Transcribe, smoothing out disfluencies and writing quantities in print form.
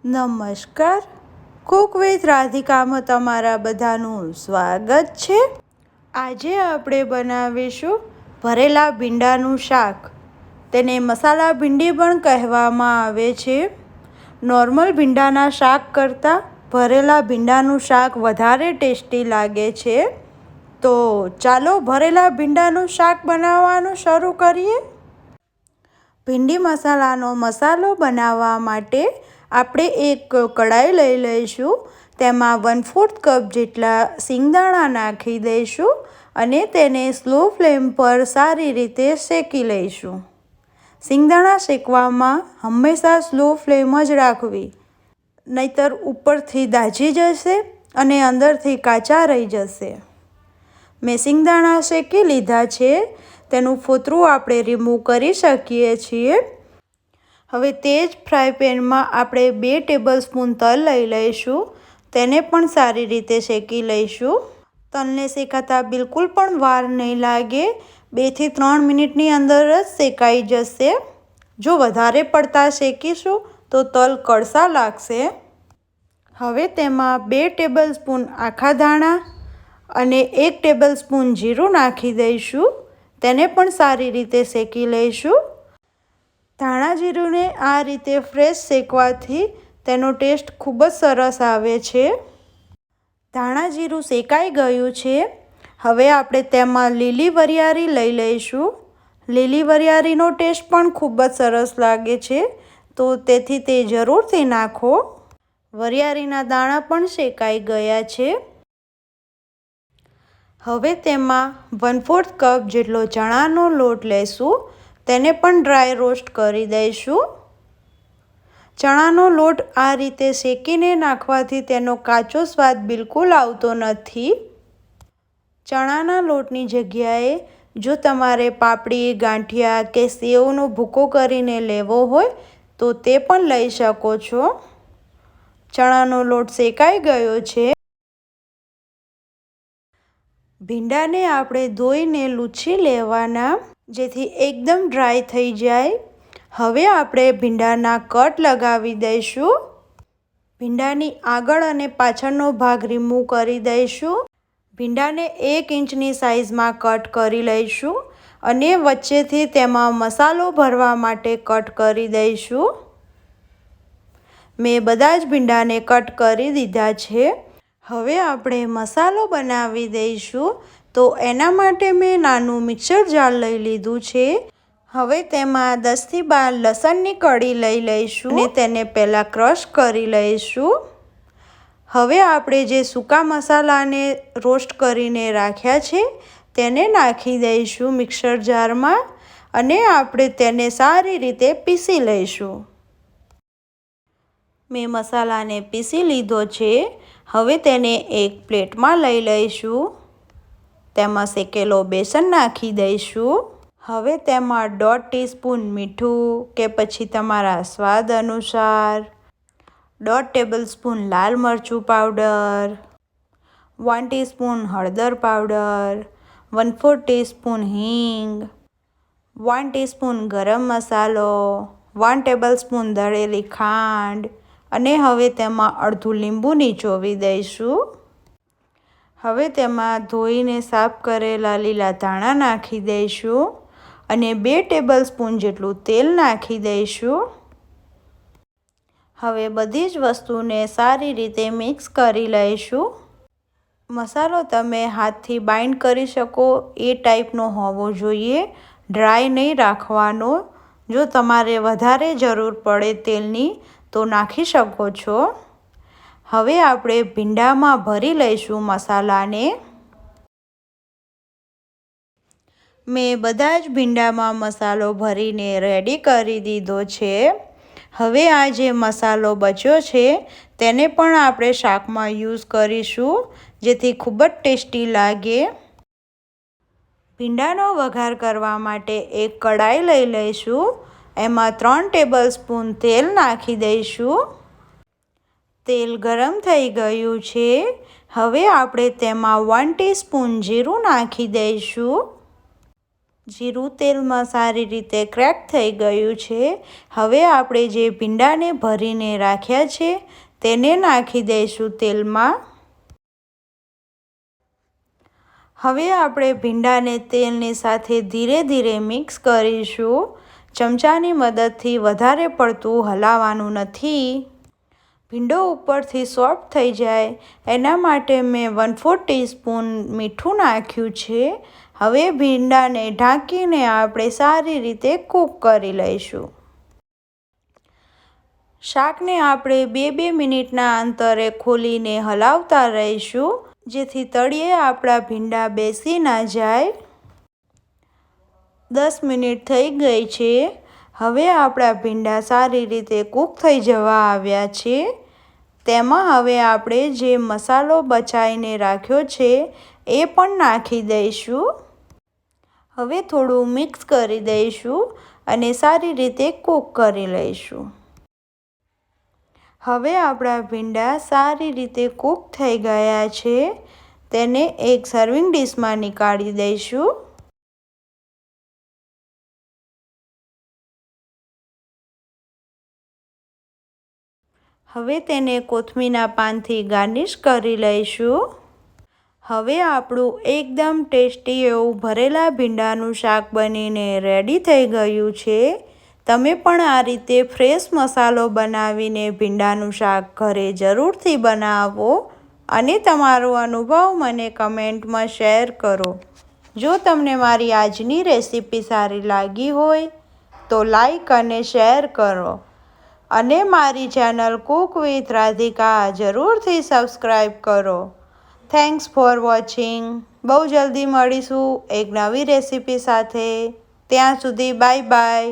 નમસ્કાર, Cook with રાધિકામાં તમારા બધાનું સ્વાગત છે। આજે આપણે બનાવીશું ભરેલા ભીંડાનું શાક। તેને મસાલા ભીંડી પણ કહેવામાં આવે છે। નોર્મલ ભીંડાના શાક કરતાં ભરેલા ભીંડાનું શાક વધારે ટેસ્ટી લાગે છે। તો ચાલો ભરેલા ભીંડાનું શાક બનાવવાનું શરૂ કરીએ। ભીંડી મસાલાનો મસાલો બનાવવા માટે આપણે એક કઢાઈ લઈ લઈશું। તેમાં 1/4 કપ જેટલા સિંગદાણા નાખી દઈશું અને તેને સ્લો ફ્લેમ પર સારી રીતે શેકી લઈશું। સિંગદાણા શેકવામાં હંમેશા સ્લો ફ્લેમ જ રાખવી, નહીતર ઉપરથી દાઝી જશે અને અંદરથી કાચા રહી જશે। મેં સિંગદાણા શેકી લીધા છે, તેનું ફોતરું આપણે રિમૂવ કરી શકીએ છીએ। હવે તે જ ફ્રાય પેનમાં આપણે 2 ટેબલસ્પૂન તલ લઈ લઈશું, તેને પણ સારી રીતે શેકી લઈશું। તલને શેકાતા બિલકુલ પણ વાર નહીં લાગે, 2 થી 3 મિનિટની અંદર જ શેકાઈ જશે। જો વધારે પડતા શેકીશું તો તલ કડસા લાગશે। હવે તેમાં 2 ટેબલસ્પૂન આખા ધાણા અને 1 ટેબલસ્પૂન જીરું નાખી દઈશું, તેને પણ સારી રીતે શેકી લઈશું। ધાણા જીરુંને આ રીતે ફ્રેશ શેકવાથી તેનો ટેસ્ટ ખૂબ જ સરસ આવે છે। ધાણા જીરું શેકાઈ ગયું છે। હવે આપણે તેમાં લીલી વરિયાળી લઈ લઈશું। લીલી વરિયાળીનો ટેસ્ટ પણ ખૂબ જ સરસ લાગે છે, તો તેથી તે જરૂરથી નાખો। વરિયાળીના દાણા પણ શેકાઈ ગયા છે। હવે તેમાં 1/4 કપ જેટલો ચણાનો લોટ લેશું, તેને પણ ડ્રાય રોસ્ટ કરી દઈશું। ચણાનો લોટ આ રીતે શેકીને નાખવાથી તેનો કાચો સ્વાદ બિલકુલ આવતો નથી। ચણાના લોટની જગ્યાએ જો તમારે પાપડી, ગાંઠિયા કે સેવનો ભૂકો કરીને લેવો હોય તો તે પણ લઈ શકો છો। ચણાનો લોટ શેકાઈ ગયો છે। ભીંડાને આપણે ધોઈને લૂછી લેવાના, જેથી એકદમ ડ્રાય થઈ જાય। હવે આપણે ભીંડાના કટ લગાવી દઈશું। ભીંડાની આગળ અને પાછળનો ભાગ રિમૂવ કરી દઈશું। ભીંડાને 1 ઇંચની સાઇઝમાં કટ કરી લઈશું અને વચ્ચેથી તેમાં મસાલો ભરવા માટે કટ કરી દઈશું। મેં બધા જ ભીંડાને કટ કરી દીધા છે। હવે આપણે મસાલો બનાવી દઈશું, તો એના માટે મેં નાનું મિક્સર જાર લઈ લીધું છે। હવે તેમાં 10 થી 12 લસણની કળી લઈ લઈશું અને તેને પહેલાં ક્રશ કરી લઈશું। હવે આપણે જે સૂકા મસાલાને રોસ્ટ કરીને રાખ્યા છે તેને નાખી દઈશું મિક્સર જારમાં અને આપણે તેને સારી રીતે પીસી લઈશું। મેં મસાલાને પીસી લીધો છે। હવે તેને એક પ્લેટમાં લઈ લઈશું। તેમાં શેકેલો બેસન નાખી દઈશું। હવે તેમાં 1/2 ટીસ્પૂન મીઠું કે પછી તમારા સ્વાદ અનુસાર, 1/2 ટેબલસ્પૂન લાલ મરચું પાવડર, 1 ટીસ્પૂન હળદર પાવડર, 1/4 ટીસ્પૂન હિંગ, 1 ટીસ્પૂન ગરમ મસાલો, 1 ટેબલસ્પૂન દળેલી ખાંડ અને હવે તેમાં અડધું લીંબુ નીચોવી દઈશું। હવે તેમાં ધોઈને સાફ કરેલા લીલા ધાણા નાખી દઈશું અને 2 ટેબલસ્પૂન જેટલું તેલ નાખી દઈશું। હવે બધી જ વસ્તુને સારી રીતે મિક્સ કરી લઈશું। મસાલો તમે હાથથી બાઇન્ડ કરી શકો એ ટાઈપનો હોવો જોઈએ, ડ્રાય નહીં રાખવાનો। જો તમારે વધારે જરૂર પડે તેલની તો નાખી શકો છો। હવે આપણે ભીંડામાં ભરી લઈશું મસાલાને। મેં બધા જ ભીંડામાં મસાલો ભરીને રેડી કરી દીધો છે। હવે આ જે મસાલો બચ્યો છે તેને પણ આપણે શાકમાં યુઝ કરીશું, જેથી ખૂબ જ ટેસ્ટી લાગે। ભીંડાનો વઘાર કરવા માટે એક કઢાઈ લઈ લઈશું। એમાં 3 ટેબલસ્પૂન તેલ નાખી દઈશું। તેલ ગરમ થઈ ગયું છે। હવે આપણે તેમાં 1 ટીસ્પૂન જીરું નાખી દઈશું। જીરું તેલમાં સારી રીતે ક્રેક થઈ ગયું છે. હવે આપણે જે ભીંડાને ભરીને રાખ્યા છે તેને નાખી દઈશું તેલમાં. હવે આપણે ભીંડાને તેલની સાથે ધીરે ધીરે મિક્સ કરીશું. ચમચાની મદદથી વધારે પડતું હલાવવાનું નથી. ભીંડો ઉપરથી સોફ્ટ થઈ જાય એના માટે મેં 1/4 ટીસ્પૂન મીઠું નાખ્યું છે. હવે ભીંડાને ઢાંકીને આપણે સારી રીતે કૂક કરી લઈશું. શાકને આપણે 2-2 મિનિટના અંતરે ખોલીને હલાવતા રહીશું, જેથી તળિયે આપણા ભીંડા બેસી ના જાય. 10 મિનિટ થઈ ગઈ છે. હવે આપણા ભીંડા સારી રીતે કૂક થઈ જવા આવ્યા છે. તેમાં હવે આપણે જે મસાલો બચાવીને રાખ્યો છે એ પણ નાખી દઈશું. હવે થોડું મિક્સ કરી દઈશું અને સારી રીતે કૂક કરી લઈશું. હવે આપણા ભીંડા સારી રીતે કૂક થઈ ગયા છે. તેને એક સર્વિંગ ડીશમાં નીકાળી દઈશું. હવે તેને કોથમીરના પાનથી ગાર્નિશ કરી લઈશું. હવે આપણું એકદમ ટેસ્ટી એવું ભરેલા ભીંડાનું શાક બનીને રેડી થઈ ગયું છે. તમે પણ આ રીતે ફ્રેશ મસાલો બનાવીને ભીંડાનું શાક ઘરે જરૂરથી બનાવો અને તમારો અનુભવ મને કમેન્ટમાં શેર કરો. જો તમને મારી આજની રેસીપી સારી લાગી હોય તો લાઈક અને શેર કરો અને મારી ચેનલ કુક વિથ રાધિકા જરૂરથી સબસ્ક્રાઈબ કરો. Thanks for watching. બહુ જલ્દી મળીશું એક નવી રેસીપી સાથે. ત્યાં સુધી બાય બાય.